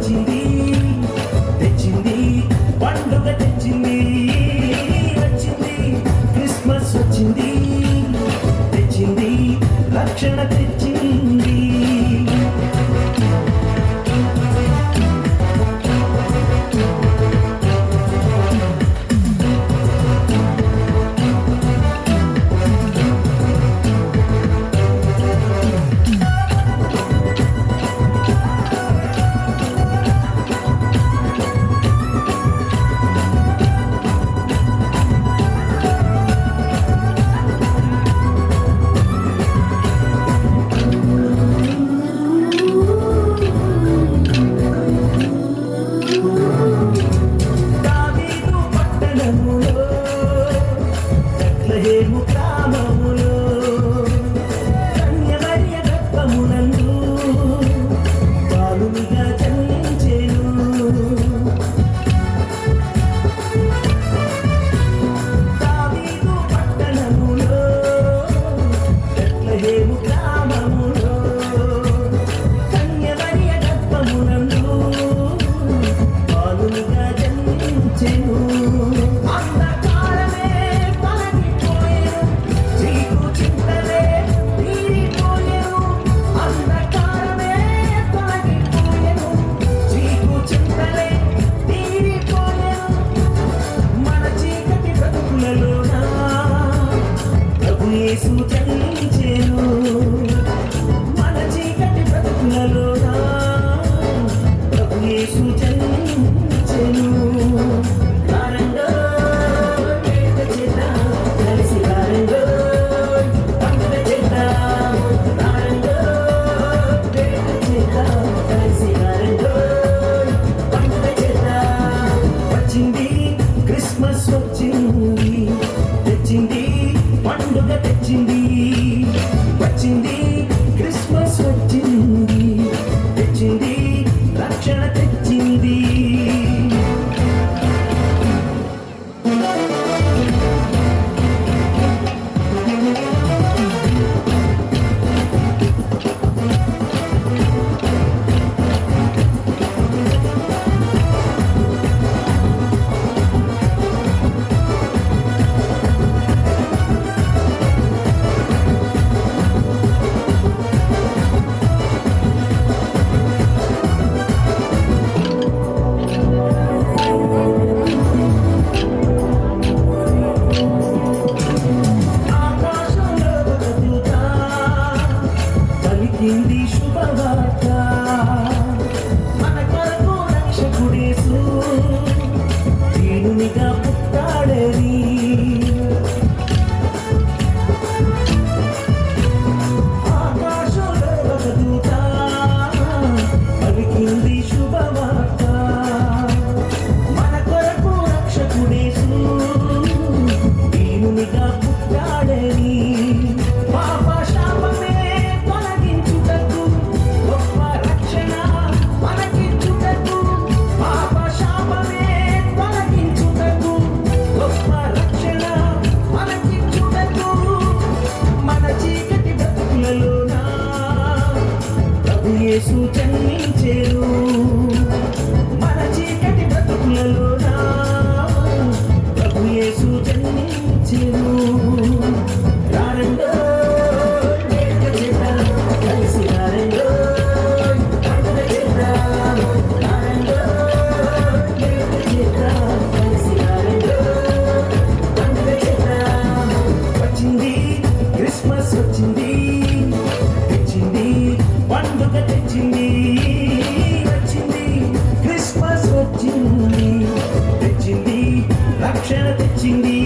వచ్చింది తెచ్చింది పండుగ తెచ్చింది వచ్చింది క్రిస్మస్ వచ్చింది తెచ్చింది రక్షణ తెచ్చింది. మన చీకటి బ్రతుకులలోనా ప్రభు యేసు జన్మించెను. రారండో వేడుక చేద్దాం కలిసి రారండో పండుగ చేద్దాం. రారండో వేడుక చేద్దాం కలిసి రారండో పండుగ చేద్దాం. వచ్చింది క్రిస్మస్ వచ్చింది తెచ్చింది పండుగ తెచ్చింది వచ్చింది క్రిస్మస్ వచ్చింది తెచ్చింది రక్షణ తెచ్చింది. పలికింది శుభవార్త మన కొరకు రక్షకుడేసు దీనునిగా పుట్టాడని. ఆకాశంలో ఒక దూత పలికింది శుభవార్త మన కొరకు రక్షకుడేసు దీనునిగా పుట్టాడని. పాప శాపమే తొలగించుటకు గొప్ప రక్షణ మనకిచ్చుటకు. పాప శాపమే తొలగించుటకు గొప్ప రక్షణ మనకిచ్చుటకు. మన చీకటి బ్రతుకులలోనా ప్రభు యేసు జన్మించెను. మన చీకటి బ్రతుకులలోనా ప్రభు యేసు జన్మించెను. రారండో వేడుక చేద్దాం కలిసి రారండో పండుగ చేద్దాం. రారండో వేడుక చేద్దాం కలిసి రారండో పండుగ చేద్దాం. వచ్చింది క్రిస్మస్ వచ్చింది తెచ్చింది పండుగ తెచ్చింది వచ్చింది క్రిస్మస్ వచ్చింది తెచ్చింది రక్షణ తెచ్చింది.